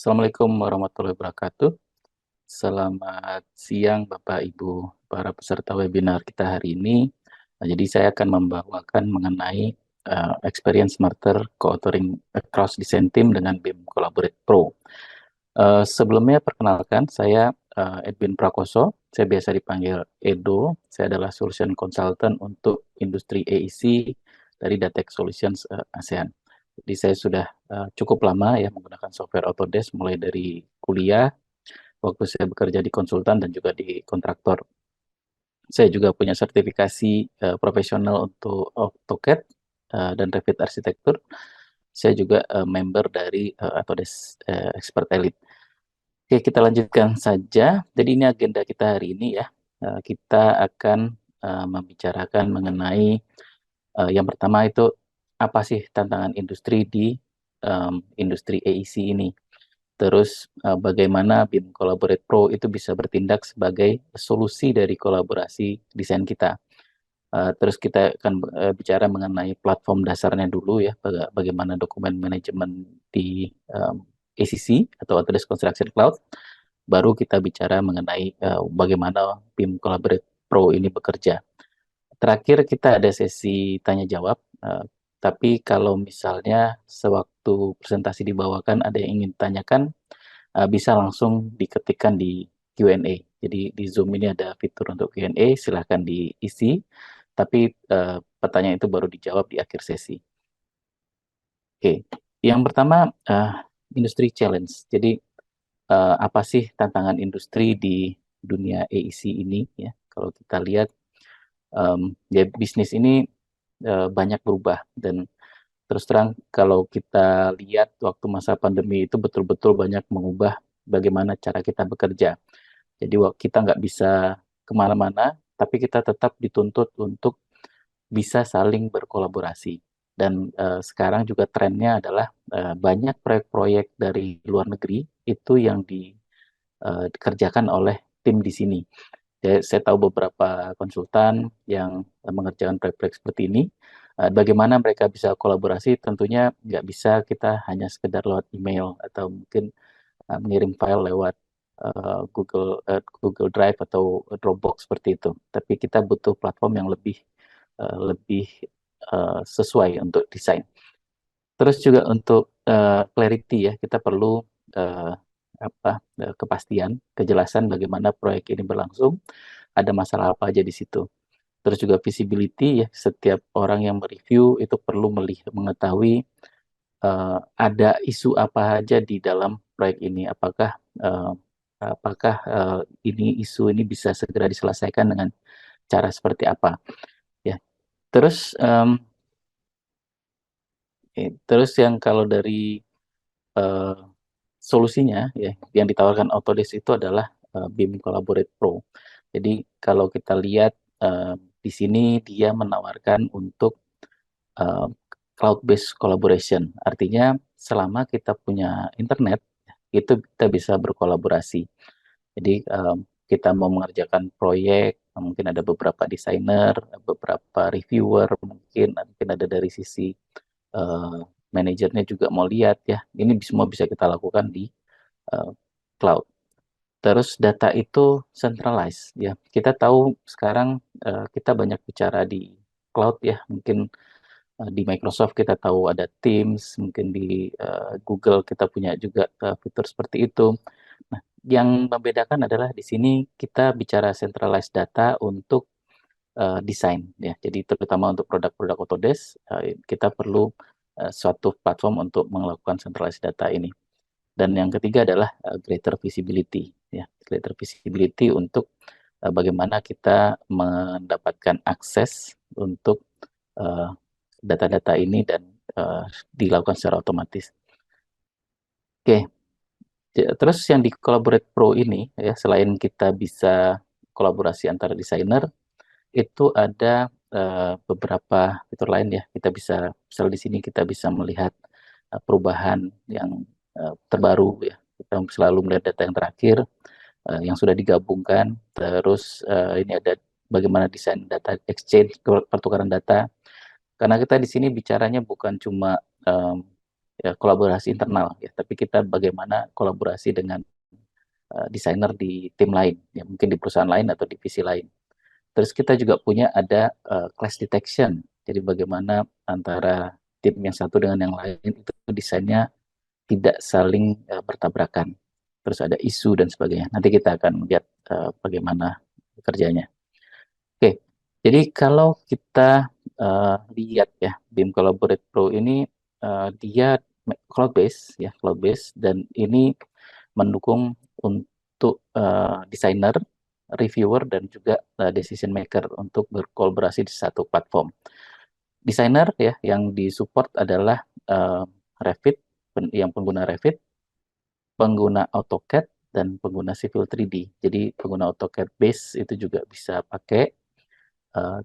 Assalamualaikum warahmatullahi wabarakatuh. Selamat siang Bapak Ibu para peserta webinar kita hari ini. Jadi saya akan membawakan mengenai Experience Smarter Co-authoring Across Design Team dengan BIM Collaborate Pro. Sebelumnya perkenalkan, saya Edwin Prakoso. Saya biasa dipanggil Edo. Saya adalah Solution Consultant untuk industri AEC dari Datex Solutions ASEAN. Jadi saya sudah cukup lama ya menggunakan software Autodesk mulai dari kuliah, waktu saya bekerja di konsultan dan juga di kontraktor. Saya juga punya sertifikasi profesional untuk AutoCAD dan Revit Arsitektur. Saya juga member dari Autodesk Expert Elite. Oke, kita lanjutkan saja. Jadi ini agenda kita hari ini ya. Kita akan membicarakan mengenai yang pertama itu apa sih tantangan industri di industri AEC ini. Terus bagaimana BIM Collaborate Pro itu bisa bertindak sebagai solusi dari kolaborasi desain kita. Terus kita akan bicara mengenai platform dasarnya dulu ya, bagaimana dokumen manajemen di ACC atau Autodesk Construction Cloud. Baru kita bicara mengenai bagaimana BIM Collaborate Pro ini bekerja. Terakhir kita ada sesi tanya jawab. Tapi kalau misalnya sewaktu presentasi dibawakan ada yang ingin tanyakan, bisa langsung diketikkan di Q&A. Jadi di Zoom ini ada fitur untuk Q&A, silahkan diisi. Tapi pertanyaan itu baru dijawab di akhir sesi. Oke, yang pertama industry challenge. Jadi apa sih tantangan industri di dunia AEC ini? Ya, kalau kita lihat ya bisnis ini banyak berubah dan terus terang kalau kita lihat waktu masa pandemi itu betul-betul banyak mengubah bagaimana cara kita bekerja. Jadi kita nggak bisa kemana-mana, tapi kita tetap dituntut untuk bisa saling berkolaborasi. Dan sekarang juga trennya adalah banyak proyek-proyek dari luar negeri itu yang dikerjakan oleh tim di sini. Jadi, saya tahu beberapa konsultan yang mengerjakan proyek-proyek seperti ini. Bagaimana mereka bisa kolaborasi? Tentunya nggak bisa kita hanya sekedar lewat email atau mungkin mengirim file lewat Google Drive atau Dropbox seperti itu. Tapi kita butuh platform yang lebih sesuai untuk desain. Terus juga untuk clarity ya, kita perlu uh, kepastian, kejelasan bagaimana proyek ini berlangsung, ada masalah apa aja di situ. Terus juga visibility ya, setiap orang yang mereview itu perlu mengetahui ada isu apa aja di dalam proyek ini. Apakah ini isu ini bisa segera diselesaikan dengan cara seperti apa ya. Terus terus yang kalau dari uh, solusinya ya yang ditawarkan Autodesk itu adalah BIM Collaborate Pro. Jadi kalau kita lihat di sini dia menawarkan untuk uh, cloud-based collaboration. Artinya selama kita punya internet itu kita bisa berkolaborasi. Jadi kita mau mengerjakan proyek, mungkin ada beberapa desainer, beberapa reviewer, mungkin ada dari sisi uh, manajernya juga mau lihat ya. Ini semua bisa kita lakukan di uh, cloud. Terus data itu centralized ya. Kita tahu sekarang kita banyak bicara di cloud ya. Mungkin di Microsoft kita tahu ada Teams, mungkin di Google kita punya juga fitur seperti itu. Nah, yang membedakan adalah di sini kita bicara centralized data untuk desain ya. Jadi terutama untuk produk-produk Autodesk kita perlu suatu platform untuk melakukan centralized data ini. Dan yang ketiga adalah greater visibility ya. Greater visibility untuk bagaimana kita mendapatkan akses untuk data-data ini dan dilakukan secara otomatis. Oke, terus yang di Collaborate Pro ini ya selain kita bisa kolaborasi antara desainer, itu ada beberapa fitur lain ya. Kita bisa, misal di sini kita bisa melihat perubahan yang terbaru ya. Kita selalu melihat data yang terakhir yang sudah digabungkan. Terus ini ada bagaimana desain data exchange, pertukaran data. Karena kita di sini bicaranya bukan cuma ya, kolaborasi internal ya, tapi kita bagaimana kolaborasi dengan desainer di tim lain, ya mungkin di perusahaan lain atau divisi lain. Terus kita juga punya ada clash detection. Jadi bagaimana antara tim yang satu dengan yang lain itu desainnya tidak saling bertabrakan. Terus ada isu dan sebagainya. Nanti kita akan lihat bagaimana kerjanya. Oke, jadi kalau kita lihat ya, BIM Collaborate Pro ini dia cloud base ya, cloud base, dan ini mendukung untuk desainer, reviewer, dan juga decision maker untuk berkolaborasi di satu platform. Desainer ya yang disupport adalah Revit, yang pengguna Revit, pengguna AutoCAD, dan pengguna Civil 3D. Jadi pengguna AutoCAD base itu juga bisa pakai. Uh,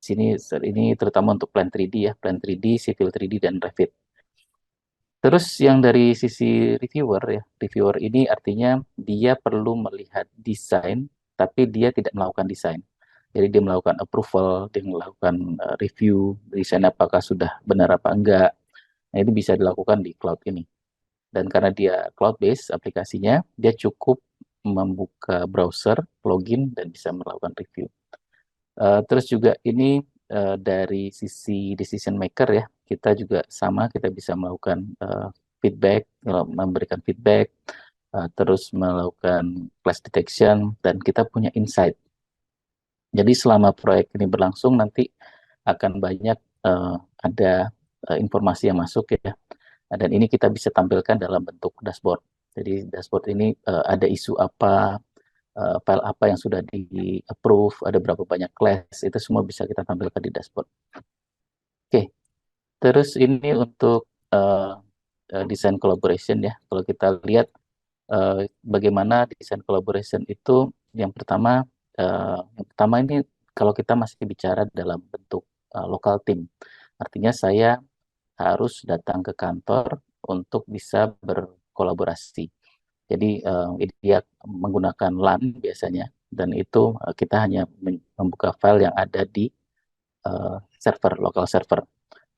sini ini terutama untuk Plan 3D ya, Plan 3D, Civil 3D, dan Revit. Terus yang dari sisi reviewer ya, reviewer ini artinya dia perlu melihat desain, tapi dia tidak melakukan desain. Jadi dia melakukan approval, dia melakukan review desain apakah sudah benar apa enggak. Nah, itu bisa dilakukan di cloud ini. Dan karena dia cloud based aplikasinya, dia cukup membuka browser, login, dan bisa melakukan review. Terus juga ini dari sisi decision maker ya, kita juga sama, kita bisa melakukan feedback, memberikan feedback, terus melakukan clash detection, dan kita punya insight. Jadi selama proyek ini berlangsung nanti akan banyak ada informasi yang masuk ya, dan ini kita bisa tampilkan dalam bentuk dashboard. Jadi dashboard ini ada isu apa, file apa yang sudah di-approve, ada berapa banyak class, itu semua bisa kita tampilkan di dashboard. Oke, terus ini untuk desain collaboration ya. Kalau kita lihat bagaimana desain collaboration itu, yang pertama ini kalau kita masih bicara dalam bentuk local team, artinya saya harus datang ke kantor untuk bisa berkolaborasi. Jadi dia menggunakan LAN biasanya, dan itu kita hanya membuka file yang ada di server, local server.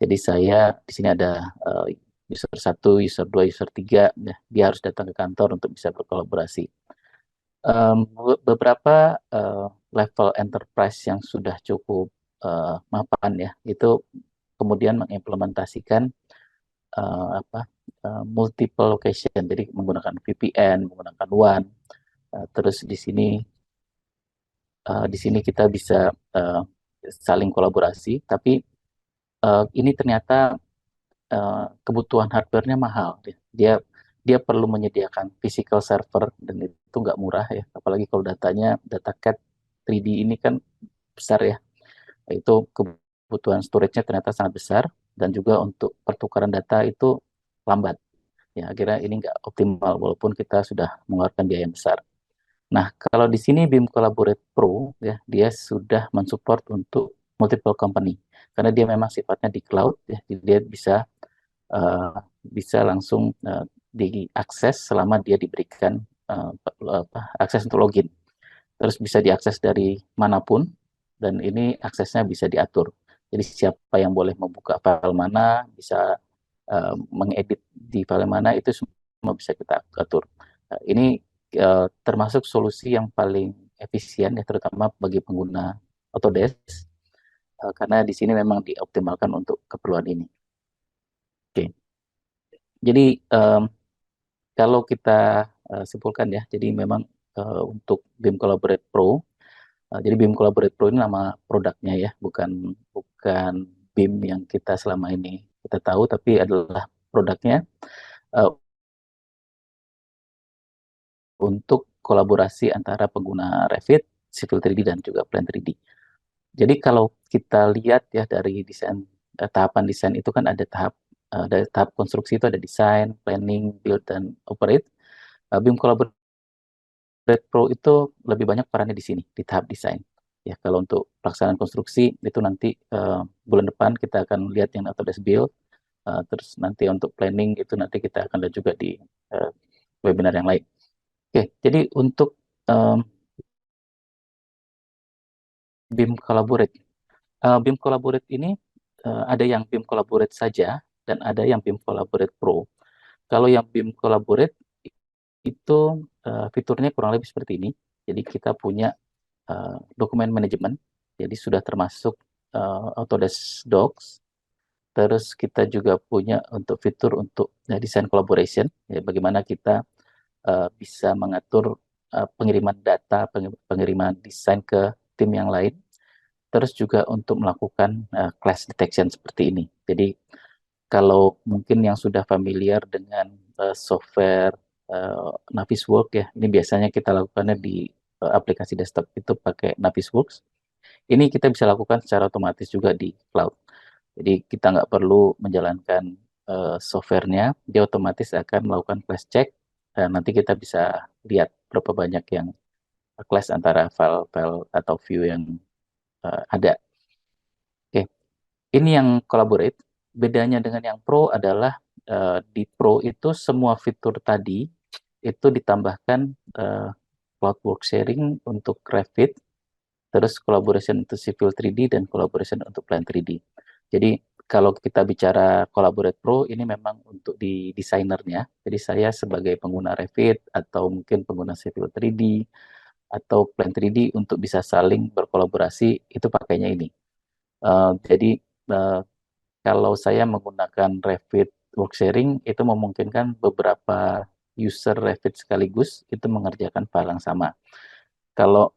Jadi saya di sini ada user 1, user 2, user 3, ya, dia harus datang ke kantor untuk bisa berkolaborasi. Beberapa level enterprise yang sudah cukup mapan ya, itu kemudian mengimplementasikan multiple location, jadi menggunakan VPN, menggunakan WAN. Terus di sini kita bisa saling kolaborasi, tapi ini ternyata kebutuhan hardware-nya mahal. Dia dia perlu menyediakan physical server, dan itu nggak murah ya. Apalagi kalau data CAD 3D ini kan besar ya. Itu kebutuhan storage-nya ternyata sangat besar, dan juga untuk pertukaran data itu lambat. Ya, akhirnya ini nggak optimal walaupun kita sudah mengeluarkan biaya yang besar. Nah, kalau di sini BIM Collaborate Pro ya, dia sudah mensupport untuk multiple company karena dia memang sifatnya di cloud ya, jadi dia uh, bisa langsung diakses selama dia diberikan akses untuk login. Terus bisa diakses dari manapun, dan ini aksesnya bisa diatur. Jadi siapa yang boleh membuka file mana, bisa mengedit di file mana, itu semua bisa kita atur. Ini termasuk solusi yang paling efisien ya, terutama bagi pengguna Autodesk, karena di sini memang dioptimalkan untuk keperluan ini. Oke, jadi kalau kita simpulkan ya, jadi memang untuk BIM Collaborate Pro, jadi BIM Collaborate Pro ini nama produknya ya, bukan bukan BIM yang kita selama ini kita tahu, tapi adalah produknya uh, untuk kolaborasi antara pengguna Revit, Civil 3D, dan juga Plan 3D. Jadi kalau kita lihat ya dari desain, tahapan desain itu kan ada dari tahap konstruksi itu ada desain, planning, build, dan operate. BIM Collaborate Pro itu lebih banyak perannya di sini, di tahap desain. Ya, kalau untuk pelaksanaan konstruksi itu nanti bulan depan kita akan lihat yang Autodesk Build. Terus nanti untuk planning itu nanti kita akan lihat juga di uh, webinar yang lain. Oke, jadi untuk um, BIM Collaborate. BIM Collaborate ini ada yang BIM Collaborate saja, dan ada yang BIM Collaborate Pro. Kalau yang BIM Collaborate itu fiturnya kurang lebih seperti ini. Jadi kita punya dokumen manajemen, jadi sudah termasuk Autodesk Docs. Terus kita juga punya untuk fitur untuk desain collaboration, ya, bagaimana kita bisa mengatur pengiriman data, pengiriman desain ke tim yang lain. Terus juga untuk melakukan clash detection seperti ini. Jadi kalau mungkin yang sudah familiar dengan software Navisworks ya, ini biasanya kita lakukannya di aplikasi desktop itu pakai Navisworks. Ini kita bisa lakukan secara otomatis juga di cloud. Jadi kita nggak perlu menjalankan softwarenya, dia otomatis akan melakukan clash check dan nanti kita bisa lihat berapa banyak yang clash antara file-file atau view yang ada. Oke, ini yang collaborate. Bedanya dengan yang Pro adalah di Pro itu semua fitur tadi itu ditambahkan cloud work sharing untuk Revit, terus collaboration untuk Civil 3D dan collaboration untuk Plan 3D. Jadi kalau kita bicara Collaborate Pro ini memang untuk di desainernya. Jadi saya sebagai pengguna Revit atau mungkin pengguna Civil 3D atau Plan 3D untuk bisa saling berkolaborasi itu pakainya ini. Jadi uh, kalau saya menggunakan Revit Work Sharing itu memungkinkan beberapa user Revit sekaligus itu mengerjakan file yang sama. Kalau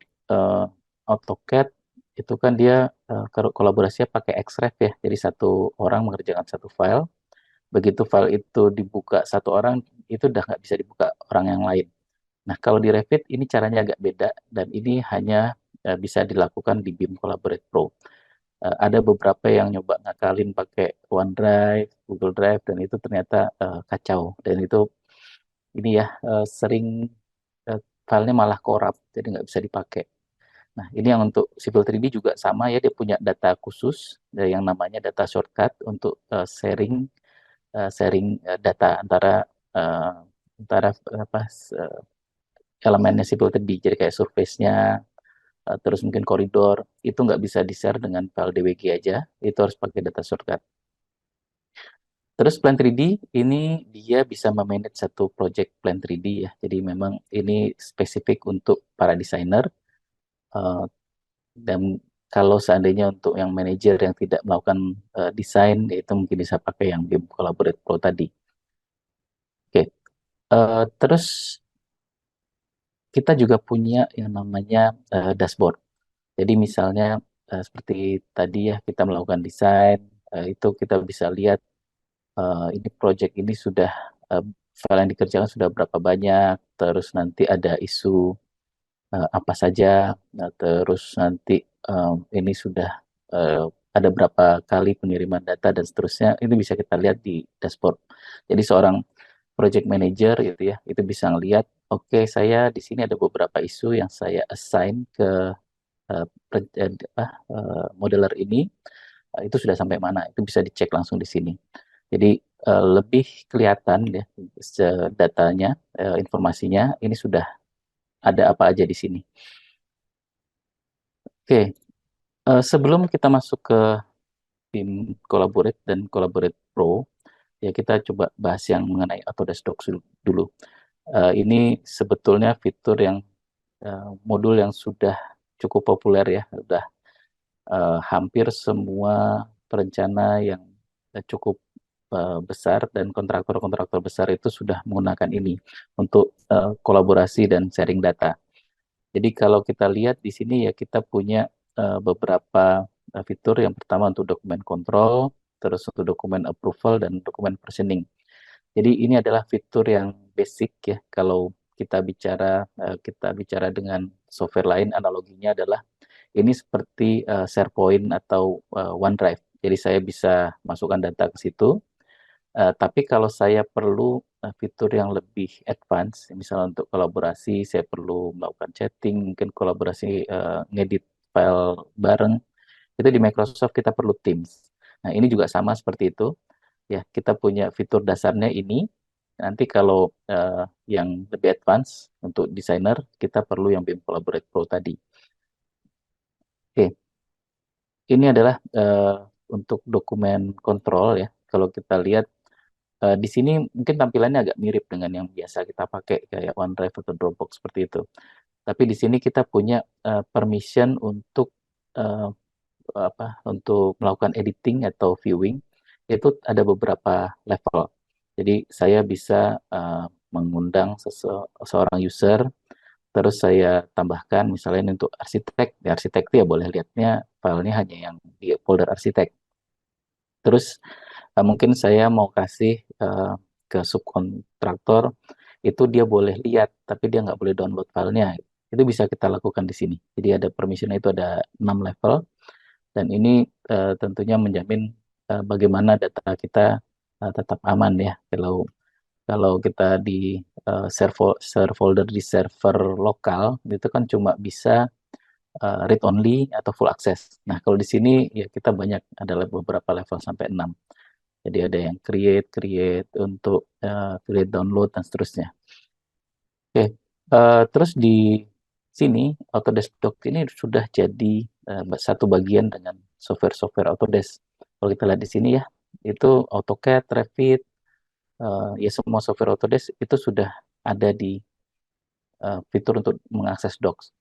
AutoCAD itu kan dia kolaborasinya pakai Xref ya, jadi satu orang mengerjakan satu file. Begitu file itu dibuka satu orang, itu udah nggak bisa dibuka orang yang lain. Nah, kalau di Revit ini caranya agak beda dan ini hanya bisa dilakukan di BIM Collaborate Pro. Ada beberapa yang nyoba ngakalin pakai OneDrive, Google Drive, dan itu ternyata kacau. Dan itu ini ya sering filenya malah korup, jadi nggak bisa dipakai. Nah, ini yang untuk Civil 3D juga sama ya, dia punya data khusus yang namanya data shortcut untuk sharing data uh, antara apa elemennya Civil 3D. Jadi kayak surface-nya, terus mungkin koridor, itu nggak bisa di-share dengan file DWG aja, itu harus pakai data shortcut. Terus Plan 3D ini dia bisa memanage satu project Plan 3D ya. Jadi memang ini spesifik untuk para desainer. Uh, dan kalau seandainya untuk yang manajer yang tidak melakukan desain, itu mungkin bisa pakai yang BIM Collaborate Pro tadi. Oke, terus kita juga punya yang namanya dashboard. Jadi misalnya seperti tadi ya kita melakukan desain, itu kita bisa lihat ini project ini sudah file yang dikerjakan sudah berapa banyak, terus nanti ada isu apa saja, nah, terus nanti ini sudah uh, ada berapa kali pengiriman data dan seterusnya, itu bisa kita lihat di dashboard. Jadi seorang project manager gitu ya, itu bisa ngelihat, oke saya di sini ada beberapa isu yang saya assign ke modeler ini, itu sudah sampai mana, itu bisa dicek langsung di sini. Jadi lebih kelihatan ya datanya, informasinya, ini sudah ada apa aja di sini. Oke, sebelum kita masuk ke tim Collaborate dan Collaborate Pro, ya kita coba bahas yang mengenai Autodesk Docs dulu. Ini sebetulnya fitur yang modul yang sudah cukup populer ya, sudah hampir semua perencana yang cukup besar dan kontraktor-kontraktor besar itu sudah menggunakan ini untuk kolaborasi dan sharing data. Jadi kalau kita lihat di sini ya kita punya beberapa fitur. Yang pertama untuk dokumen kontrol, terus untuk dokumen approval dan dokumen versioning. Jadi ini adalah fitur yang basic ya. Kalau kita bicara dengan software lain, analoginya adalah ini seperti SharePoint atau OneDrive. Jadi saya bisa masukkan data ke situ. Tapi kalau saya perlu fitur yang lebih advance, misalnya untuk kolaborasi, saya perlu melakukan chatting, mungkin kolaborasi ngedit file bareng, itu di Microsoft kita perlu Teams. Nah, ini juga sama seperti itu. Ya, kita punya fitur dasarnya ini. Nanti kalau yang lebih advance untuk desainer, kita perlu yang BIM Collaborate Pro tadi. Oke, ini adalah untuk dokumen kontrol ya. kalau kita lihat di sini mungkin tampilannya agak mirip dengan yang biasa kita pakai kayak OneDrive atau Dropbox seperti itu. Tapi di sini kita punya permission untuk eh, untuk melakukan editing atau viewing itu ada beberapa level. Jadi saya bisa mengundang seseorang user, terus saya tambahkan misalnya untuk arsitek, di arsitek itu ya boleh lihatnya filenya hanya yang di folder arsitek. Terus mungkin saya mau kasih ke subkontraktor itu dia boleh lihat, tapi dia nggak boleh download filenya. Itu bisa kita lakukan di sini. Jadi ada permission itu ada 6 level, dan ini tentunya menjamin bagaimana data kita tetap aman ya. Kalau kalau kita di share folder di server lokal itu kan cuma bisa read only atau full access. Nah, kalau di sini ya kita banyak adalah beberapa level sampai 6. Jadi ada yang create untuk create download dan seterusnya. Oke, terus di sini Autodesk Dock ini sudah jadi satu bagian dengan software-software Autodesk. Kalau kita lihat di sini ya, itu AutoCAD, Revit, ya semua software Autodesk itu sudah ada di fitur untuk mengakses Docs.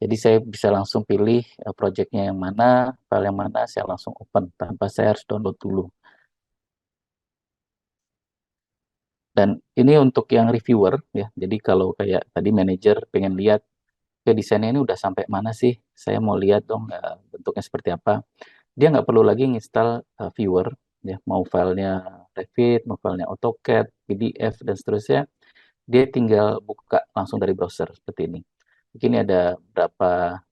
Jadi saya bisa langsung pilih projectnya yang mana, file yang mana, saya langsung open tanpa saya harus download dulu. Dan ini untuk yang reviewer ya. Jadi kalau kayak tadi manajer pengen lihat ke desainnya ini udah sampai mana sih? Saya mau lihat dong bentuknya seperti apa. Dia nggak perlu lagi nginstal viewer ya, mau filenya Revit, mau filenya AutoCAD, PDF dan seterusnya. Dia tinggal buka langsung dari browser seperti ini. Ini ada berapa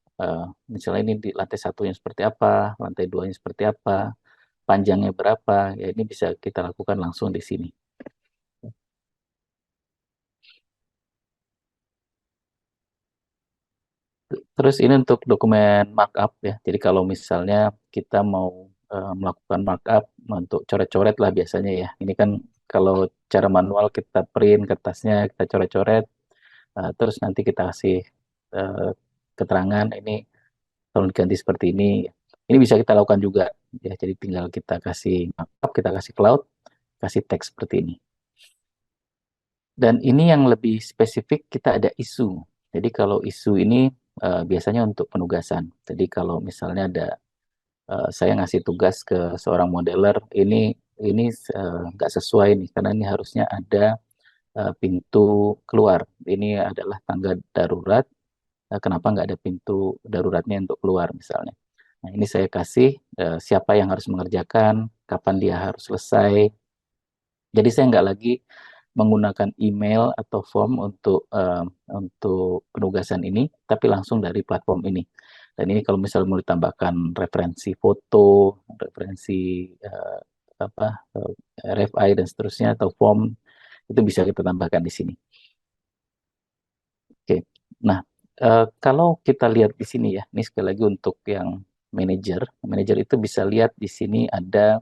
misalnya ini di lantai satunya seperti apa, lantai duanya seperti apa, panjangnya berapa, ya ini bisa kita lakukan langsung di sini. Terus ini untuk dokumen markup ya. Jadi kalau misalnya kita mau melakukan markup untuk coret-coret lah biasanya ya. Ini kan kalau cara manual kita print kertasnya, kita coret-coret, terus nanti kita kasih eh, keterangan ini tolong diganti seperti ini. Ini bisa kita lakukan juga ya. Jadi tinggal kita kasih markup, kita kasih cloud, kasih teks seperti ini. Dan ini yang lebih spesifik kita ada isu. Jadi kalau isu ini biasanya untuk penugasan. Jadi kalau misalnya ada saya ngasih tugas ke seorang modeler, ini nggak sesuai nih karena ini harusnya ada pintu keluar. Ini adalah tangga darurat. Kenapa nggak ada pintu daruratnya untuk keluar misalnya? Nah ini saya kasih siapa yang harus mengerjakan, kapan dia harus selesai. Jadi saya nggak lagi menggunakan email atau form untuk penugasan ini, tapi langsung dari platform ini. Dan ini kalau misalnya mau ditambahkan referensi foto, referensi eh, apa RFI dan seterusnya atau form itu bisa kita tambahkan di sini. Oke. Nah, kalau kita lihat di sini ya, ini sekali lagi untuk yang manajer itu bisa lihat di sini ada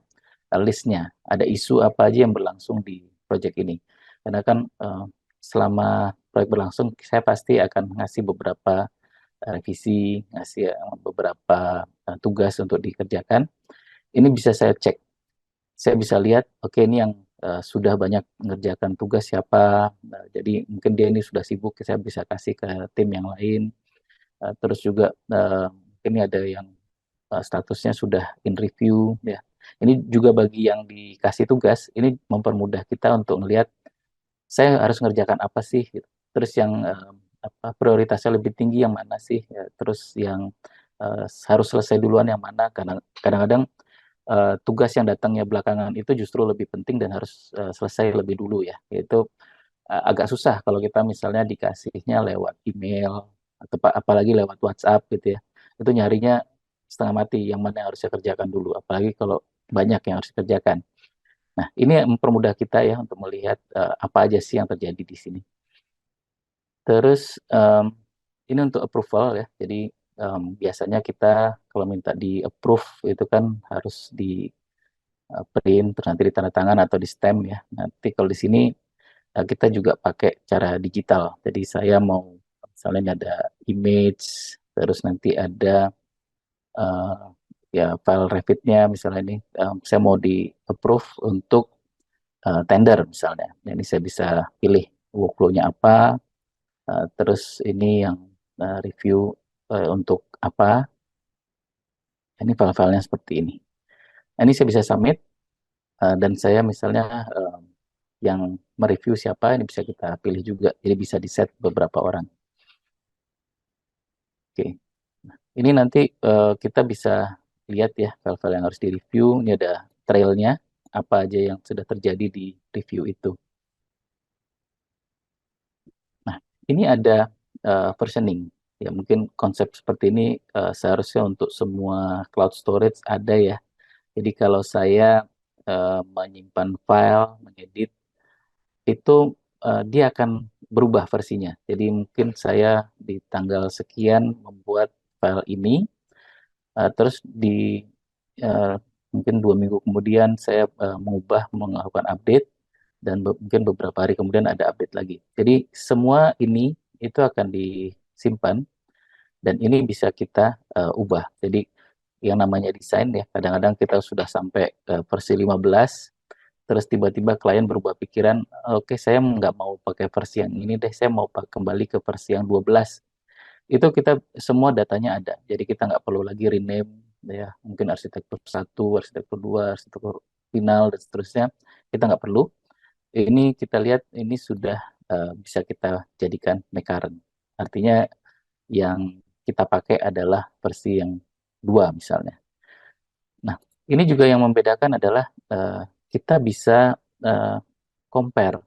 listnya, ada isu apa aja yang berlangsung di proyek ini. Karena kan selama proyek berlangsung, saya pasti akan ngasih beberapa revisi, ngasih beberapa tugas untuk dikerjakan. Ini bisa saya cek, saya bisa lihat, oke ini yang sudah banyak mengerjakan tugas siapa. Nah, jadi mungkin dia ini sudah sibuk, saya bisa kasih ke tim yang lain. Terus juga ini ada yang statusnya sudah in review ya. Ini juga bagi yang dikasih tugas, ini mempermudah kita untuk melihat saya harus ngerjakan apa sih gitu. Terus yang prioritasnya lebih tinggi yang mana sih ya. Terus yang harus selesai duluan yang mana, karena kadang-kadang tugas yang datangnya belakangan itu justru lebih penting dan harus selesai lebih dulu ya. Itu agak susah kalau kita misalnya dikasihnya lewat email atau apalagi lewat WhatsApp gitu ya. Itu nyarinya setengah mati yang mana yang harus saya kerjakan dulu, apalagi kalau banyak yang harus dikerjakan. Nah, ini yang mempermudah kita ya untuk melihat apa aja sih yang terjadi di sini. Terus ini untuk approval ya. Jadi biasanya kita kalau minta di approve itu kan harus di print, terus nanti ditandatangan atau di stamp ya. Nanti kalau di sini kita juga pakai cara digital. Jadi saya mau misalnya ada image, terus nanti ada uh, ya file Revit-nya misalnya ini saya mau di approve untuk tender misalnya. Nah, ini saya bisa pilih workflow-nya apa, terus ini yang review untuk apa. Ini file-filenya seperti ini. Nah, ini saya bisa submit dan saya misalnya yang mereview siapa ini bisa kita pilih juga. Jadi bisa di set beberapa orang. Oke. Ini nanti kita bisa lihat ya file-file yang harus direview. Ini ada trailnya apa aja yang sudah terjadi di review itu. Nah, ini ada versioning. Ya, mungkin konsep seperti ini seharusnya untuk semua cloud storage ada ya. Jadi kalau saya menyimpan file, mengedit, itu dia akan berubah versinya. Jadi mungkin saya di tanggal sekian membuat file ini, terus di eh, mungkin 2 minggu kemudian saya mengubah, melakukan update, dan mungkin beberapa hari kemudian ada update lagi. Jadi semua ini itu akan disimpan dan ini bisa kita ubah. Jadi yang namanya desain ya, kadang-kadang kita sudah sampai versi 15, terus tiba-tiba klien berubah pikiran, oke saya nggak mau pakai versi yang ini deh, saya mau kembali ke versi yang 12. Itu kita semua datanya ada, jadi kita nggak perlu lagi rename ya, mungkin arsitektur 1, arsitektur 2, arsitektur final dan seterusnya, kita nggak perlu. Ini kita lihat ini sudah bisa kita jadikan make current. Artinya yang kita pakai adalah versi yang 2 misalnya. Nah, ini juga yang membedakan adalah kita bisa uh, compare.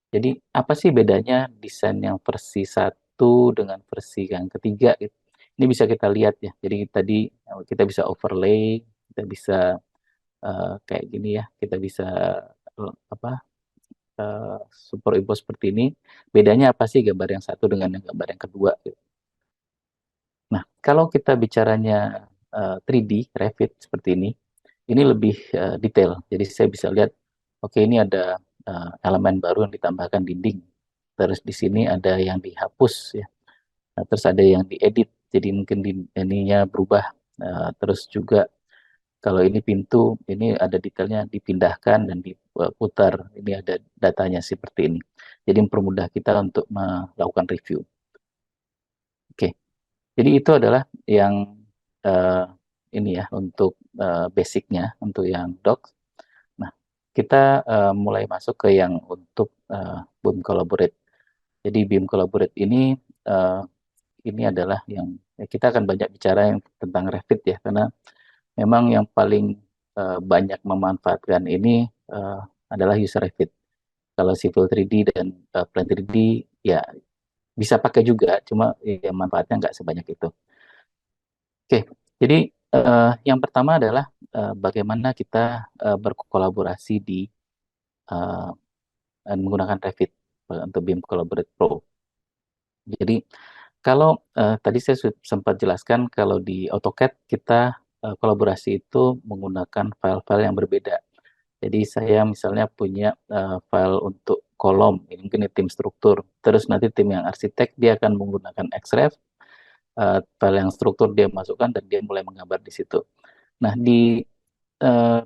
Jadi apa sih bedanya desain yang versi 1 dengan versi yang ketiga gitu. Ini bisa kita lihat ya. Jadi tadi kita bisa overlay, kita bisa kayak gini ya, kita bisa apa superimpose seperti ini. Bedanya apa sih gambar yang satu dengan yang gambar yang kedua gitu. Nah, kalau kita bicaranya 3D Revit seperti ini lebih detail. Jadi saya bisa lihat, oke ini ada elemen baru yang ditambahkan dinding. Terus di sini ada yang dihapus ya. Nah, terus ada yang diedit. Jadi mungkin ininya berubah. Terus juga kalau ini pintu, ini ada detailnya dipindahkan dan diputar. Ini ada datanya seperti ini. Jadi mempermudah kita untuk melakukan review. Oke. Jadi itu adalah yang eh, ini ya untuk basicnya untuk yang docs. Nah, kita mulai masuk ke yang untuk BIM Collaborate. Jadi BIM Collaborate eh, ini adalah yang ya kita akan banyak bicara yang tentang Revit ya, karena memang yang paling banyak memanfaatkan ini adalah user Revit. Kalau Civil 3D dan Plan 3D ya bisa pakai juga, cuma ya, manfaatnya nggak sebanyak itu. Oke, jadi yang pertama adalah bagaimana kita berkolaborasi di uh, menggunakan Revit untuk BIM Collaborate Pro. Jadi kalau tadi saya sempat jelaskan kalau di AutoCAD kita kolaborasi itu menggunakan file-file yang berbeda. Jadi saya misalnya punya file untuk kolom, ini mungkin ini tim struktur. Terus nanti tim yang arsitek dia akan menggunakan Xref, file yang struktur dia masukkan dan dia mulai menggambar di situ. Nah, di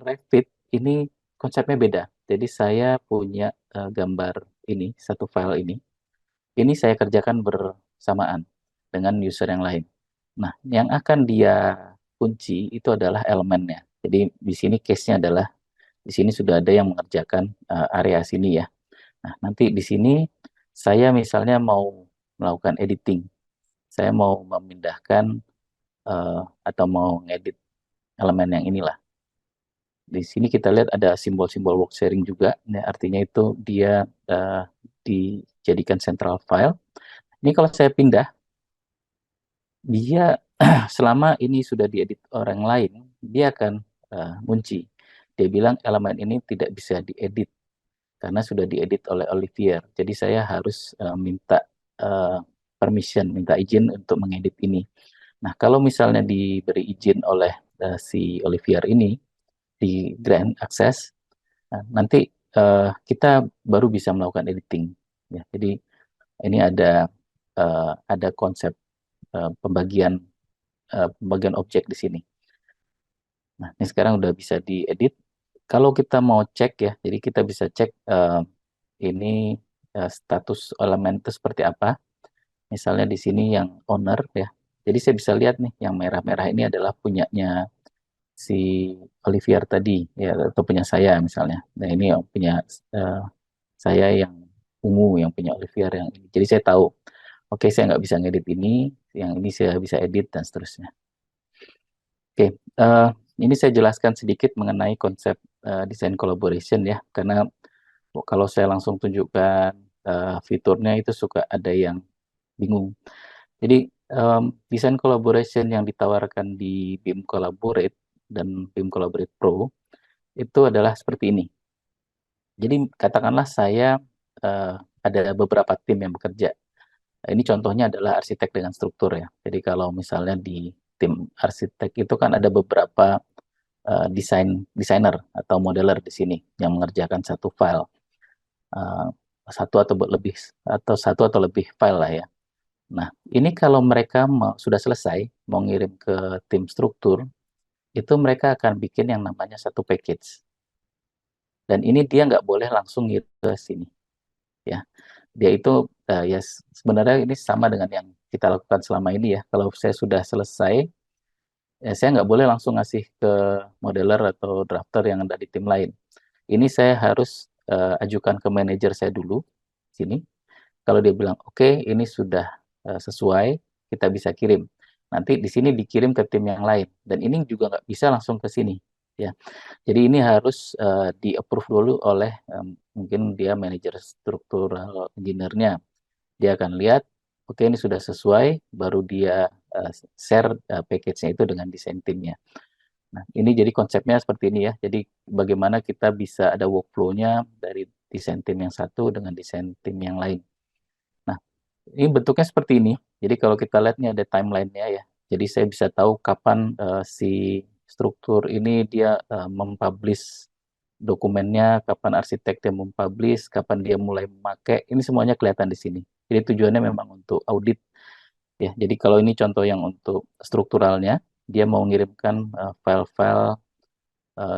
Revit ini konsepnya beda. Jadi saya punya gambar ini, satu file ini saya kerjakan bersamaan dengan user yang lain. Nah, yang akan dia kunci itu adalah elemennya. Jadi di sini case-nya adalah di sini sudah ada yang mengerjakan area sini ya. Nah, nanti di sini saya misalnya mau melakukan editing. Saya mau memindahkan atau mau ngedit elemen yang inilah. Di sini kita lihat ada simbol-simbol work sharing juga. Nah, artinya itu dia dijadikan central file. Ini kalau saya pindah, dia selama ini sudah diedit orang lain, dia akan munci. Dia bilang elemen ini tidak bisa diedit karena sudah diedit oleh Olivier. Jadi saya harus minta permission, minta izin untuk mengedit ini. Nah, kalau misalnya diberi izin oleh si Olivier ini di grant access, nah, nanti kita baru bisa melakukan editing. Ya, jadi ini ada konsep pembagian pembagian objek di sini. Nah, ini sekarang udah bisa diedit. Kalau kita mau cek ya, jadi kita bisa cek ini status elemen itu seperti apa. Misalnya di sini yang owner ya. Jadi saya bisa lihat nih, yang merah-merah ini adalah punyanya si Olivier tadi ya, atau punya saya misalnya. Nah, ini yang punya eh, saya yang ungu, yang punya Olivier yang ini. Jadi saya tahu, oke, saya nggak bisa ngedit ini, yang ini saya bisa edit dan seterusnya. Oke, eh, ini saya jelaskan sedikit mengenai konsep design collaboration ya, karena kalau saya langsung tunjukkan fiturnya itu suka ada yang bingung. Jadi desain collaboration yang ditawarkan di BIM Collaborate dan BIM Collaborate Pro itu adalah seperti ini. Jadi katakanlah saya eh, ada beberapa tim yang bekerja. Ini contohnya adalah arsitek dengan struktur ya. Jadi kalau misalnya di tim arsitek itu kan ada beberapa desainer atau modeler di sini yang mengerjakan satu file, eh, satu atau lebih file lah ya. Nah, ini kalau mereka sudah selesai mau ngirim ke tim struktur, itu mereka akan bikin yang namanya satu package. Dan ini dia nggak boleh langsung ngirim ke sini, ya. Dia itu ya sebenarnya ini sama dengan yang kita lakukan selama ini ya. Kalau saya sudah selesai, ya saya nggak boleh langsung ngasih ke modeler atau drafter yang ada di tim lain. Ini saya harus ajukan ke manajer saya dulu sini. Kalau dia bilang oke, ini sudah sesuai, kita bisa kirim. Nanti di sini dikirim ke tim yang lain dan ini juga nggak bisa langsung ke sini ya. Jadi ini harus di approve dulu oleh mungkin dia manajer struktural engineer-nya. Dia akan lihat oke ini sudah sesuai, baru dia share package-nya itu dengan desain timnya. Nah, ini jadi konsepnya seperti ini ya. Jadi bagaimana kita bisa ada workflow-nya dari desain tim yang satu dengan desain tim yang lain. Nah, ini bentuknya seperti ini. Jadi kalau kita lihat nih ada timeline-nya ya. Jadi saya bisa tahu kapan si struktur ini dia mempublish dokumennya, kapan arsitek dia mempublish, kapan dia mulai memakai. Ini semuanya kelihatan di sini. Jadi tujuannya memang untuk audit ya. Jadi kalau ini contoh yang untuk strukturalnya, dia mau mengirimkan file-file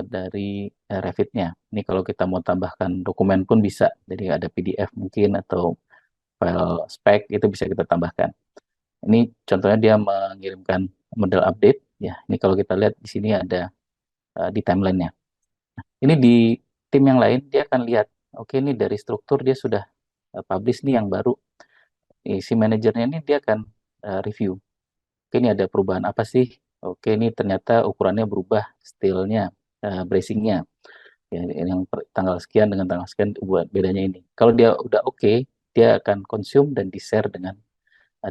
dari Revit-nya. Ini kalau kita mau tambahkan dokumen pun bisa. Jadi ada PDF mungkin atau file spek itu bisa kita tambahkan. Ini contohnya dia mengirimkan model update ya. Ini kalau kita lihat di sini ada di timelinenya. Ini di tim yang lain dia akan lihat, oke ini dari struktur dia sudah publish nih yang baru. Si manajernya ini dia akan review. Oke ini ada perubahan apa sih? Oke ini ternyata ukurannya berubah, stylenya, bracingnya. Ya, yang tanggal sekian dengan tanggal sekian buat bedanya ini. Kalau dia udah oke, dia akan consume dan di-share dengan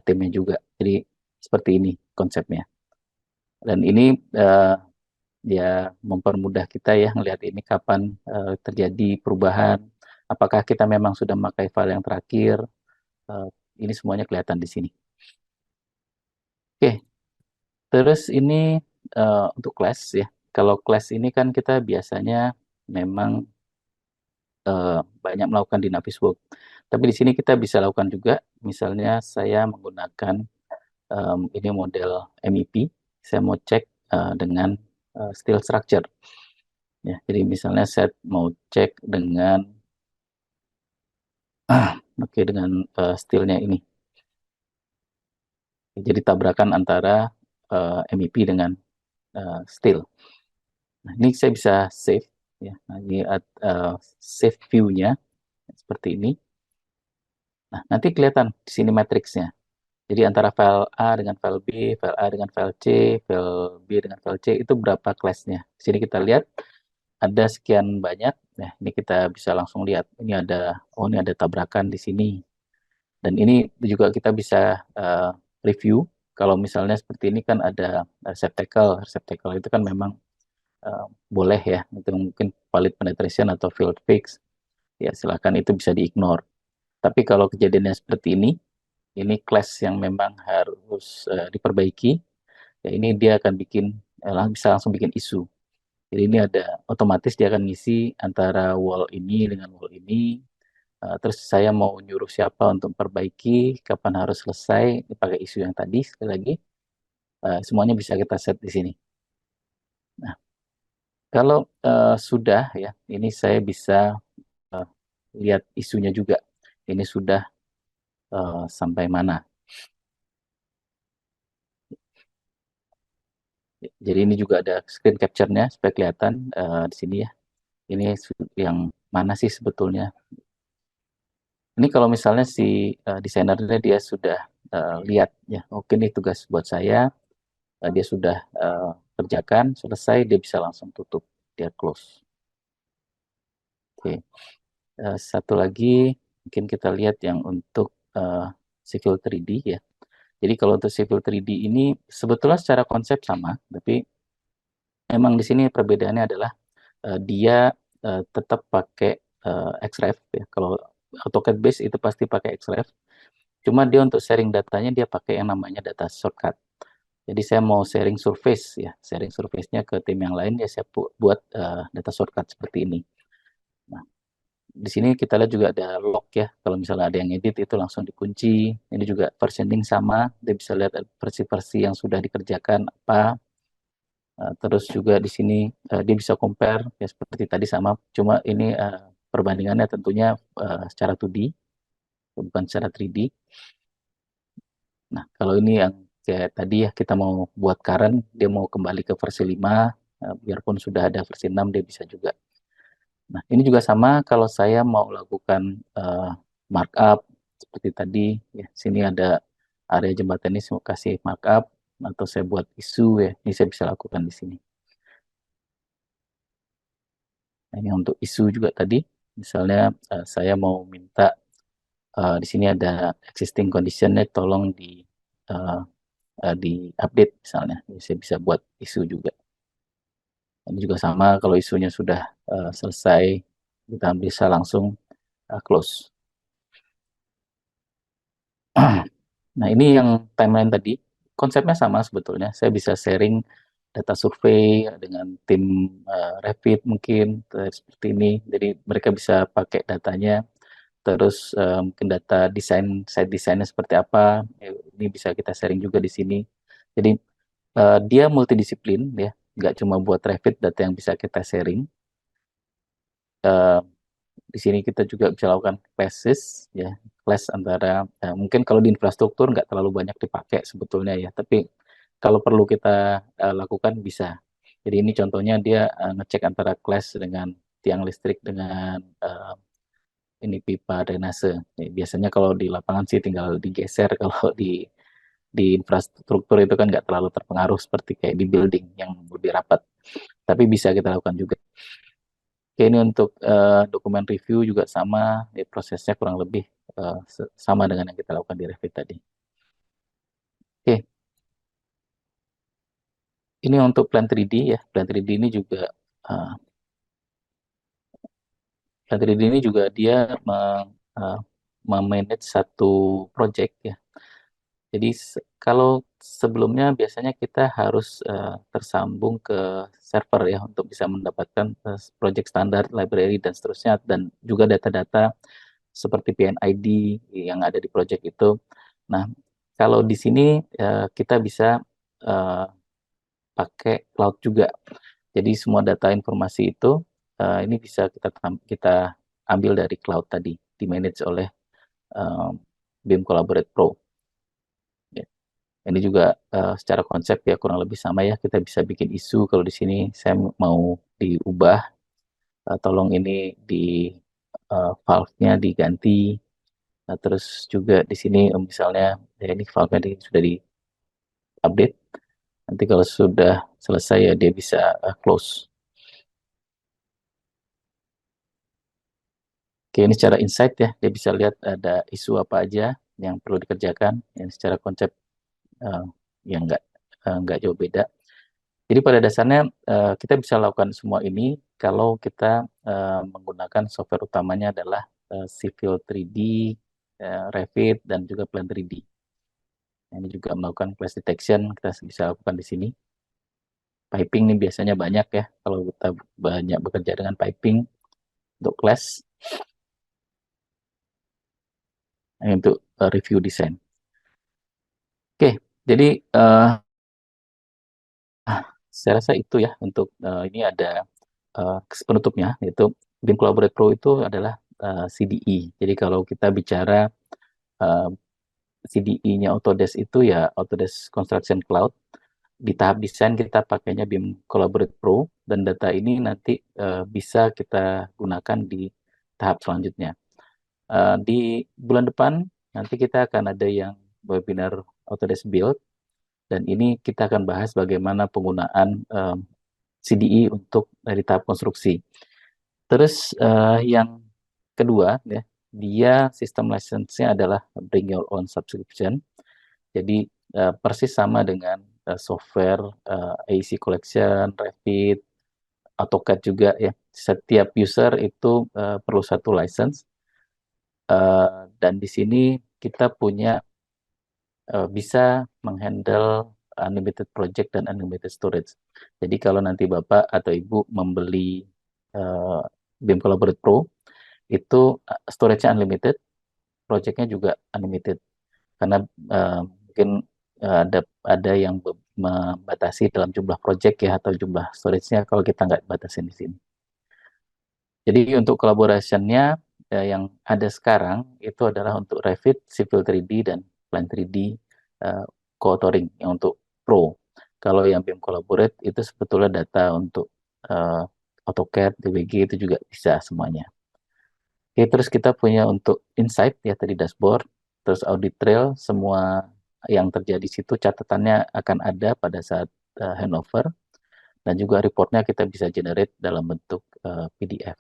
timnya juga. Jadi seperti ini konsepnya. Dan ini ya mempermudah kita ya melihat ini kapan terjadi perubahan. Apakah kita memang sudah memakai file yang terakhir? Eh, ini semuanya kelihatan di sini. Oke, terus ini untuk class ya. Kalau class ini kan kita biasanya memang banyak melakukan di Navis Work. Tapi di sini kita bisa lakukan juga. Misalnya saya menggunakan ini model MEP, saya mau cek dengan steel structure. Ya, jadi misalnya saya mau cek dengan oke dengan steelnya ini. Jadi tabrakan antara MEP dengan steel. Nah, ini saya bisa save ya. Nah, ini save view-nya seperti ini. Nah, nanti kelihatan di sini matriksnya. Jadi antara file A dengan file B, file A dengan file C, file B dengan file C itu berapa kelasnya. Di sini kita lihat ada sekian banyak. Nah, ini kita bisa langsung lihat. Ini ada tabrakan di sini. Dan ini juga kita bisa review. Kalau misalnya seperti ini kan ada receptacle. Receptacle itu kan memang boleh ya. Itu mungkin valid penetration atau field fix. Ya silakan itu bisa di-ignore. Tapi kalau kejadiannya seperti ini class yang memang harus diperbaiki. Ya ini dia akan bisa langsung bikin isu. Jadi ini ada otomatis dia akan ngisi antara wall ini dengan wall ini. Terus saya mau nyuruh siapa untuk perbaiki, kapan harus selesai, pakai isu yang tadi sekali lagi. Semuanya bisa kita set di sini. Nah, Kalau sudah ya, ini saya bisa lihat isunya juga. Ini sudah sampai mana. Jadi ini juga ada screen capture-nya supaya kelihatan di sini ya. Ini yang mana sih sebetulnya. Ini kalau misalnya si desainernya dia sudah lihat ya, oke nih tugas buat saya, dia sudah kerjakan, selesai, dia bisa langsung tutup, dia close. Oke. Satu lagi mungkin kita lihat yang untuk civil 3D ya. Jadi kalau untuk civil 3D ini sebetulnya secara konsep sama, tapi memang di sini perbedaannya adalah dia tetap pakai XREF ya. Kalau AutoCAD base itu pasti pakai XREF. Cuma dia untuk sharing datanya dia pakai yang namanya data shortcut. Jadi saya mau sharing surface ya, sharing surface-nya ke tim yang lain ya saya buat data shortcut seperti ini. Nah, di sini kita lihat juga ada log ya. Kalau misalnya ada yang edit itu langsung dikunci. Ini juga versioning sama, dia bisa lihat versi-versi yang sudah dikerjakan apa. Terus juga di sini dia bisa compare ya seperti tadi sama, cuma ini perbandingannya tentunya secara 2D bukan secara 3D. Nah, kalau ini yang kayak tadi ya kita mau buat current, dia mau kembali ke versi 5, biarpun sudah ada versi 6 dia bisa juga. Nah, ini juga sama kalau saya mau lakukan markup seperti tadi ya. Sini ada area jembatan ini saya mau kasih markup atau saya buat isu ya. Ini saya bisa lakukan di sini. Nah, ini untuk isu juga tadi. Misalnya saya mau minta di sini ada existing conditionnya tolong uh, di update misalnya. Jadi saya bisa buat isu juga. Ini juga sama kalau isunya sudah selesai kita bisa langsung close. Nah, ini yang timeline tadi, konsepnya sama sebetulnya. Saya bisa sharing data survei dengan tim Revit mungkin seperti ini. Jadi mereka bisa pakai datanya, terus mungkin data desain, site desainnya seperti apa. Ini bisa kita sharing juga di sini. Jadi dia multidisiplin ya, nggak cuma buat Revit data yang bisa kita sharing. Eh, di sini kita juga bisa lakukan classes ya, class antara mungkin kalau di infrastruktur nggak terlalu banyak dipakai sebetulnya ya, tapi kalau perlu kita lakukan bisa. Jadi ini contohnya dia ngecek antara class dengan tiang listrik dengan ini pipa drainase. Ya, biasanya kalau di lapangan sih tinggal digeser, kalau di infrastruktur itu kan nggak terlalu terpengaruh seperti kayak di building yang lebih rapat. Tapi bisa kita lakukan juga. Oke, ini untuk dokumen review juga sama, ya, prosesnya kurang lebih sama dengan yang kita lakukan di Revit tadi. Oke, ini untuk plan 3D ya. Plan 3D ini juga uh, plan 3D ini juga dia uh, memanage satu project ya. Jadi kalau sebelumnya biasanya kita harus tersambung ke server ya untuk bisa mendapatkan project standar, library dan seterusnya, dan juga data-data seperti PNID yang ada di project itu. Nah, kalau di sini kita bisa eh, pakai cloud juga. Jadi semua data informasi itu ini bisa kita ambil dari cloud tadi, di manage oleh eh, BIM Collaborate Pro. Ya. Ini juga secara konsep ya kurang lebih sama ya. Kita bisa bikin isu kalau di sini saya mau diubah, tolong ini di valve-nya diganti. Nah, terus juga di sini misalnya ya ini valve-nya sudah di-update. Nanti kalau sudah selesai ya dia bisa close. Oke, ini secara insight ya, dia bisa lihat ada isu apa aja yang perlu dikerjakan. Yang secara konsep uh, yang nggak jauh beda. Jadi pada dasarnya kita bisa lakukan semua ini kalau kita menggunakan software utamanya adalah Civil 3D, Revit, dan juga Plan 3D. Ini juga melakukan clash detection, kita bisa lakukan di sini. Piping nih biasanya banyak ya, kalau kita banyak bekerja dengan piping untuk clash, untuk review desain. Oke, jadi saya rasa itu ya untuk ini ada penutupnya, yaitu BIM Collaborate Pro itu adalah CDE. Jadi kalau kita bicara CDE-nya Autodesk itu ya Autodesk Construction Cloud. Di tahap desain kita pakainya BIM Collaborate Pro, dan data ini nanti bisa kita gunakan di tahap selanjutnya. Di bulan depan nanti kita akan ada yang webinar Autodesk Build, dan ini kita akan bahas bagaimana penggunaan CDE untuk dari tahap konstruksi. Terus yang kedua ya, dia sistem license-nya adalah Bring Your Own Subscription. Jadi persis sama dengan software AEC Collection, Revit, AutoCAD juga ya. Setiap user itu perlu satu license. Dan di sini kita punya bisa menghandle unlimited project dan unlimited storage. Jadi kalau nanti Bapak atau Ibu membeli BIM Collaborate Pro, itu storage-nya unlimited, project-nya juga unlimited. Karena mungkin ada yang membatasi dalam jumlah project ya, atau jumlah storage-nya, kalau kita nggak batasin di sini. Jadi untuk collaboration-nya yang ada sekarang itu adalah untuk Revit, Civil 3D, dan Plan 3D co-authoring yang untuk Pro. Kalau yang BIM Collaborate itu sebetulnya data untuk AutoCAD, DWG itu juga bisa semuanya. Oke, terus kita punya untuk Insight ya tadi dashboard, terus Audit Trail, semua yang terjadi di situ catatannya akan ada pada saat handover, dan juga reportnya kita bisa generate dalam bentuk PDF.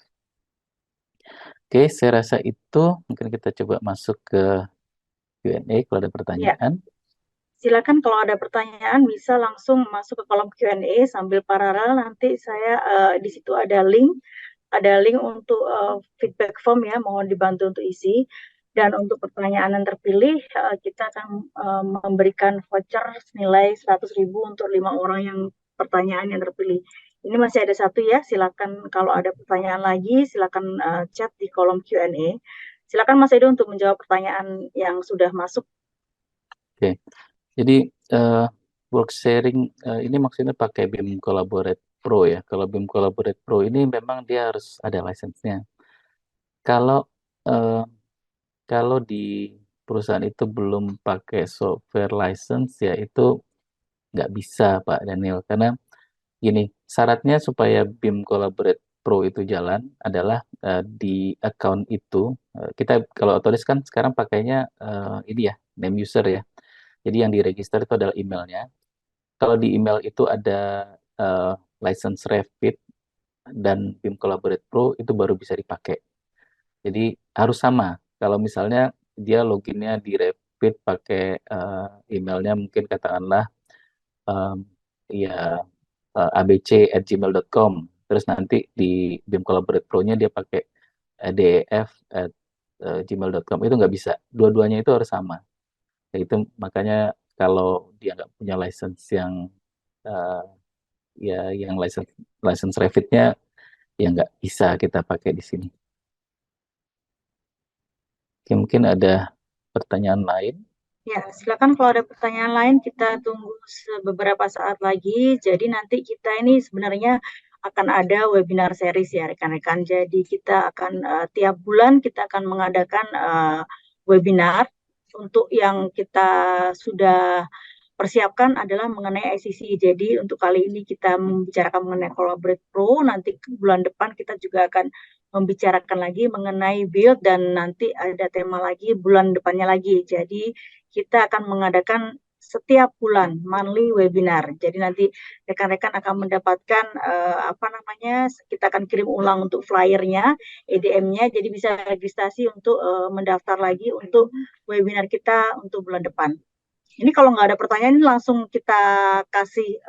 Oke, saya rasa itu mungkin kita coba masuk ke Q&A kalau ada pertanyaan. Ya. Silakan kalau ada pertanyaan bisa langsung masuk ke kolom Q&A sambil paralel nanti saya di situ ada link untuk feedback form ya, mohon dibantu untuk isi. Dan untuk pertanyaan yang terpilih kita akan memberikan voucher senilai 100.000 untuk 5 orang yang pertanyaan yang terpilih. Ini masih ada satu ya, silakan kalau ada pertanyaan lagi silakan chat di kolom Q&A. Silakan Mas Edo untuk menjawab pertanyaan yang sudah masuk. Oke, jadi work sharing ini maksudnya pakai BIM Collaborate Pro ya. Kalau BIM Collaborate Pro ini memang dia harus ada license-nya. Kalau kalau di perusahaan itu belum pakai software license ya itu nggak bisa Pak Daniel, karena gini, syaratnya supaya BIM Collaborate Pro itu jalan adalah di account itu kita kalau Autodesk kan sekarang pakainya ini ya name user ya. Jadi yang diregister itu adalah emailnya. Kalau di email itu ada license Revit dan BIM Collaborate Pro itu baru bisa dipakai. Jadi harus sama. Kalau misalnya dia loginnya di Revit pakai emailnya mungkin katakanlah ya abc@gmail.com. Terus nanti di BIM Collaborate Pro-nya dia pakai def@gmail.com. Itu nggak bisa. Dua-duanya itu harus sama. Itu makanya kalau dia nggak punya license yang ya yang license Revit-nya ya nggak bisa kita pakai di sini. Oke, mungkin ada pertanyaan lain. Ya, silakan kalau ada pertanyaan lain kita tunggu beberapa saat lagi. Jadi nanti kita ini sebenarnya akan ada webinar series ya rekan-rekan. Jadi kita akan tiap bulan kita akan mengadakan webinar. Untuk yang kita sudah persiapkan adalah mengenai ICC. Jadi untuk kali ini kita membicarakan mengenai Collaborate Pro, nanti bulan depan kita juga akan membicarakan lagi mengenai build, dan nanti ada tema lagi bulan depannya lagi. Jadi kita akan mengadakan setiap bulan monthly webinar. Jadi nanti rekan-rekan akan mendapatkan kita akan kirim ulang untuk flyernya, EDM-nya. Jadi bisa registrasi untuk mendaftar lagi untuk webinar kita untuk bulan depan. Ini kalau nggak ada pertanyaan ini langsung kita kasih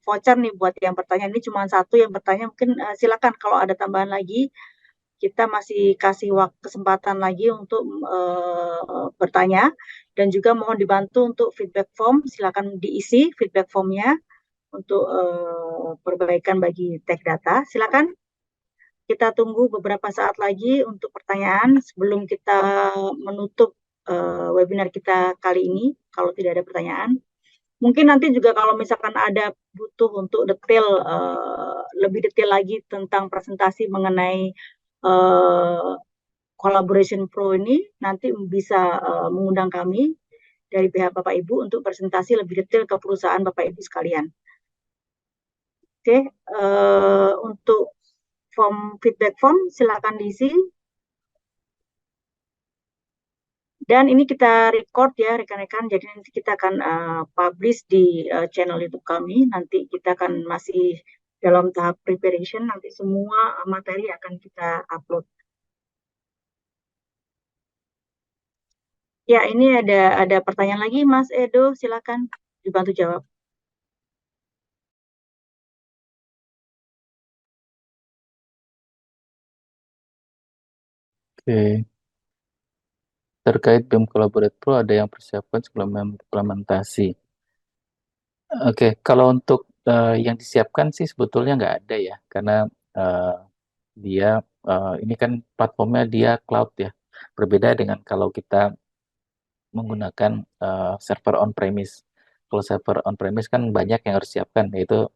voucher nih buat yang pertanyaan. Ini cuma satu yang bertanya, mungkin silakan kalau ada tambahan lagi kita masih kasih kesempatan lagi untuk bertanya, dan juga mohon dibantu untuk feedback form, silakan diisi feedback formnya untuk perbaikan bagi tag data. Silakan kita tunggu beberapa saat lagi untuk pertanyaan sebelum kita menutup webinar kita kali ini kalau tidak ada pertanyaan. Mungkin nanti juga kalau misalkan ada butuh untuk detail, lebih detail lagi tentang presentasi mengenai eh, Collaboration Pro ini, nanti bisa mengundang kami dari pihak Bapak Ibu untuk presentasi lebih detail ke perusahaan Bapak Ibu sekalian. Oke, untuk feedback form silakan diisi. Dan ini kita record ya rekan-rekan, jadi nanti kita akan publish di channel YouTube kami. Nanti kita akan masih dalam tahap preparation, nanti semua materi akan kita upload. Ya, ini ada pertanyaan lagi, Mas Edo, silakan dibantu jawab. Oke. Terkait BIM Collaborate Pro ada yang persiapkan sebelum implementasi. Oke, kalau untuk yang disiapkan sih sebetulnya nggak ada ya, karena eh, dia ini kan platformnya dia cloud ya. Berbeda dengan kalau kita menggunakan server on-premise. Kalau server on-premise kan banyak yang harus siapkan, yaitu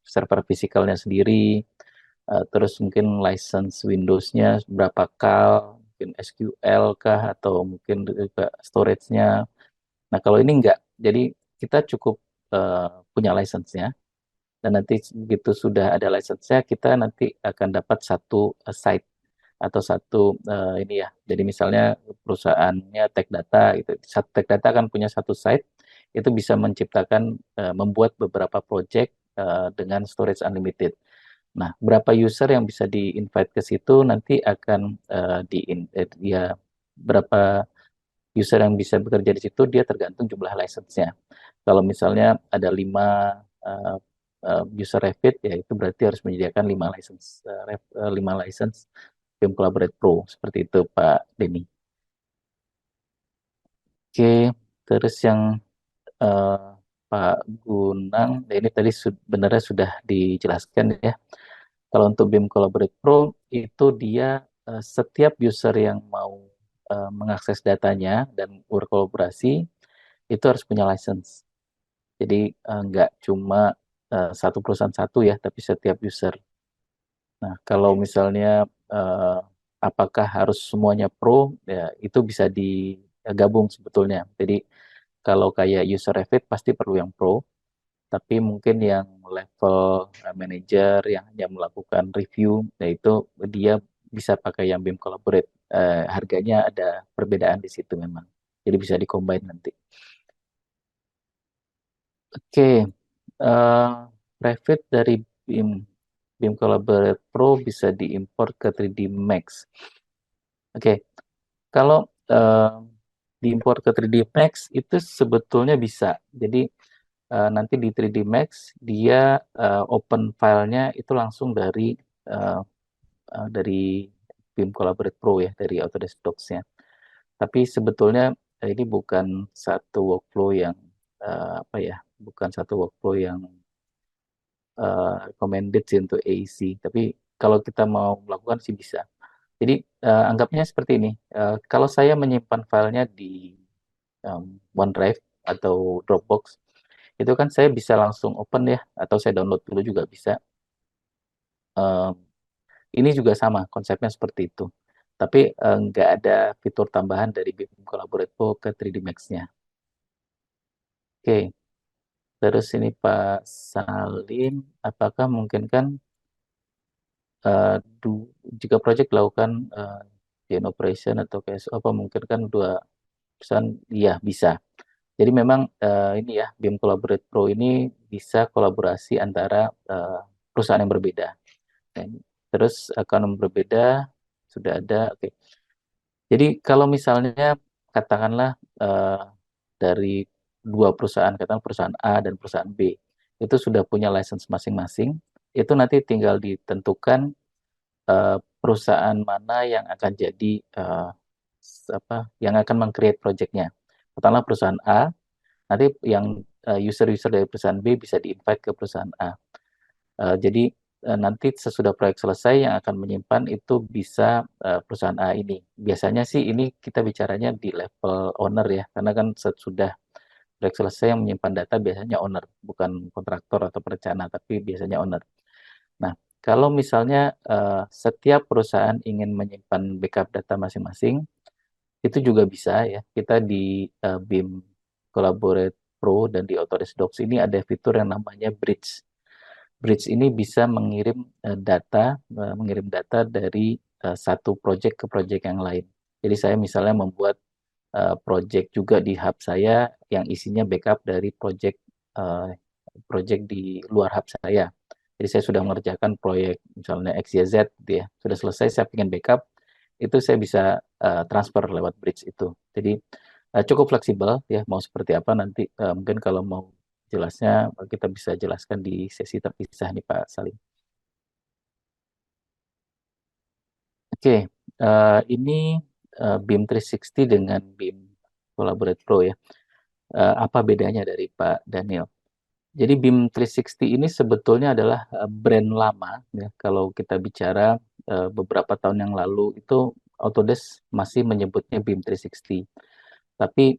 server fisikalnya sendiri, terus mungkin license Windows-nya berapa kal, mungkin SQL kah, atau mungkin juga storage-nya. Nah, kalau ini enggak. Jadi kita cukup punya license-nya, dan nanti begitu sudah ada license-nya, kita nanti akan dapat satu site atau satu ini ya. Jadi misalnya perusahaannya Tech Data gitu. Satu Tech Data kan punya satu site, itu bisa menciptakan membuat beberapa project dengan storage unlimited. Nah, berapa user yang bisa di-invite ke situ nanti akan dia berapa user yang bisa bekerja di situ dia tergantung jumlah license-nya. Kalau misalnya ada 5 user Revit, ya itu berarti harus menyediakan 5 license BIM Collaborate Pro. Seperti itu, Pak Denny. Oke, terus yang eh, Pak Gunang, nah ini tadi sebenarnya sudah dijelaskan ya. Kalau untuk BIM Collaborate Pro, itu dia setiap user yang mau mengakses datanya dan berkolaborasi, itu harus punya license. Jadi nggak cuma satu perusahaan satu ya, tapi setiap user. Nah, kalau misalnya eh, apakah harus semuanya pro, ya itu bisa digabung sebetulnya. Jadi kalau kayak user Revit pasti perlu yang pro, tapi mungkin yang level manager yang hanya melakukan review, yaitu dia bisa pakai yang BIM Collaborate. Harganya ada perbedaan di situ memang. Jadi bisa di-combine nanti. Oke, eh Revit dari BIM BIM Collaborate Pro bisa diimport ke 3D Max. Oke, kalau diimport ke 3D Max itu sebetulnya bisa. Jadi nanti di 3D Max dia open filenya itu langsung uh, dari BIM Collaborate Pro ya, dari Autodesk Docs-nya. Tapi sebetulnya ini bukan satu workflow yang apa ya, bukan satu workflow yang recommended sih untuk AEC. Tapi kalau kita mau melakukan sih bisa. Jadi anggapnya seperti ini. Kalau saya menyimpan filenya di OneDrive atau Dropbox, itu kan saya bisa langsung open ya, atau saya download dulu juga bisa. Um, ini juga sama, konsepnya seperti itu. Tapi nggak ada fitur tambahan dari BIM Collaborate Pro ke 3D Max-nya. Oke, terus ini Pak Salim, apakah mungkin kan eh, jika project dilakukan in operation atau PSO, apa mungkin kan dua perusahaan? Iya, bisa. Jadi memang ini ya, BIM Collaborate Pro ini bisa kolaborasi antara perusahaan yang berbeda. Dan terus akan berbeda, sudah ada. Oke. Jadi kalau misalnya katakanlah dari dua perusahaan, katakan perusahaan A dan perusahaan B, itu sudah punya license masing-masing, itu nanti tinggal ditentukan perusahaan mana yang akan jadi yang akan meng-create project-nya. Katakanlah perusahaan A, nanti yang user-user dari perusahaan B bisa di-invite ke perusahaan A. Jadi nanti sesudah proyek selesai yang akan menyimpan itu bisa perusahaan A ini. Biasanya sih ini kita bicaranya di level owner ya, karena kan sudah proyek selesai yang menyimpan data biasanya owner, bukan kontraktor atau perencana, tapi biasanya owner. Nah, kalau misalnya setiap perusahaan ingin menyimpan backup data masing-masing, itu juga bisa ya. Kita di BIM Collaborate Pro dan di Autodesk Docs ini ada fitur yang namanya Bridge. Bridge ini bisa mengirim data dari satu project ke project yang lain. Jadi saya misalnya membuat project juga di hub saya yang isinya backup dari project di luar hub saya. Jadi saya sudah mengerjakan proyek misalnya XYZ gitu ya. Sudah selesai, saya ingin backup, itu saya bisa transfer lewat bridge itu. Jadi cukup fleksibel ya, mau seperti apa nanti mungkin kalau mau jelasnya kita bisa jelaskan di sesi terpisah nih Pak Salim. Oke, ini BIM 360 dengan BIM Collaborate Pro ya. Apa bedanya dari Pak Daniel? Jadi BIM 360 ini sebetulnya adalah brand lama ya. Kalau kita bicara beberapa tahun yang lalu itu Autodesk masih menyebutnya BIM 360. Tapi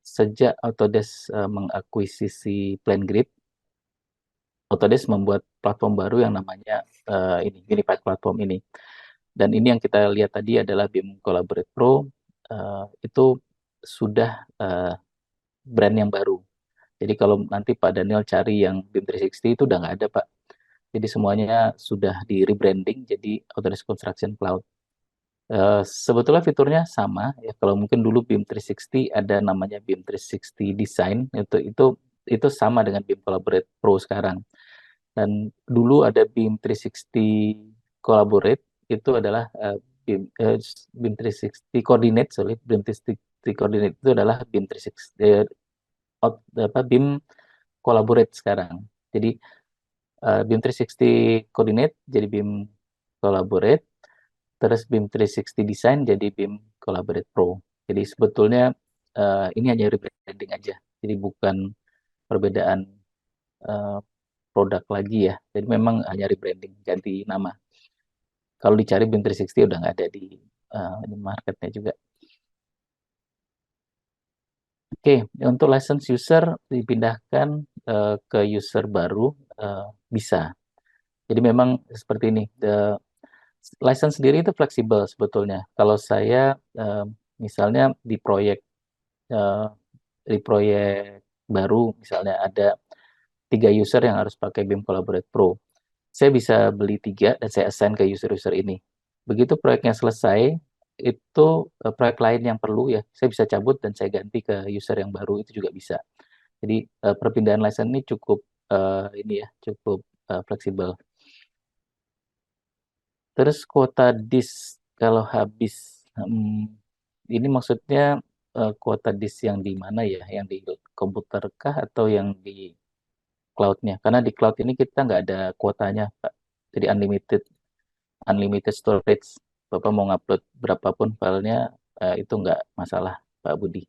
sejak Autodesk mengakuisisi PlanGrid, Autodesk membuat platform baru yang namanya ini Unified Platform ini. Dan ini yang kita lihat tadi adalah BIM Collaborate Pro, itu sudah brand yang baru. Jadi kalau nanti Pak Daniel cari yang BIM 360 itu udah nggak ada Pak. Jadi semuanya sudah di rebranding jadi Autodesk Construction Cloud. Sebetulnya fiturnya sama ya. Kalau mungkin dulu BIM 360 ada namanya BIM 360 Design itu sama dengan BIM Collaborate Pro sekarang. Dan dulu ada BIM 360 Collaborate itu adalah BIM 360 Coordinate, sorry, BIM 360 Coordinate itu adalah BIM 360 BIM Collaborate sekarang. Jadi BIM 360 Coordinate jadi BIM Collaborate, terus BIM 360 Design jadi BIM Collaborate Pro. Jadi sebetulnya ini hanya rebranding aja. Jadi bukan perbedaan uh, produk lagi ya. Jadi memang hanya rebranding, ganti nama. Kalau dicari BIM 360 udah nggak ada di marketnya juga. Oke, untuk license user dipindahkan ke user baru bisa. Jadi memang seperti ini. License sendiri itu fleksibel sebetulnya. Kalau saya misalnya eh, di proyek baru, misalnya ada 3 user yang harus pakai BIM Collaborate Pro. Saya bisa beli 3 dan saya assign ke user-user ini. Begitu proyeknya selesai, itu proyek lain yang perlu ya, saya bisa cabut dan saya ganti ke user yang baru itu juga bisa. Jadi perpindahan license ini cukup ini ya, cukup fleksibel. Terus kuota disk kalau habis, ini maksudnya kuota disk yang di mana ya? Yang di komputer kah atau yang di cloud-nya? Karena di cloud ini kita nggak ada kuotanya, Pak. Jadi unlimited, unlimited storage. Bapak mau ngupload berapapun filenya, itu nggak masalah, Pak Budi.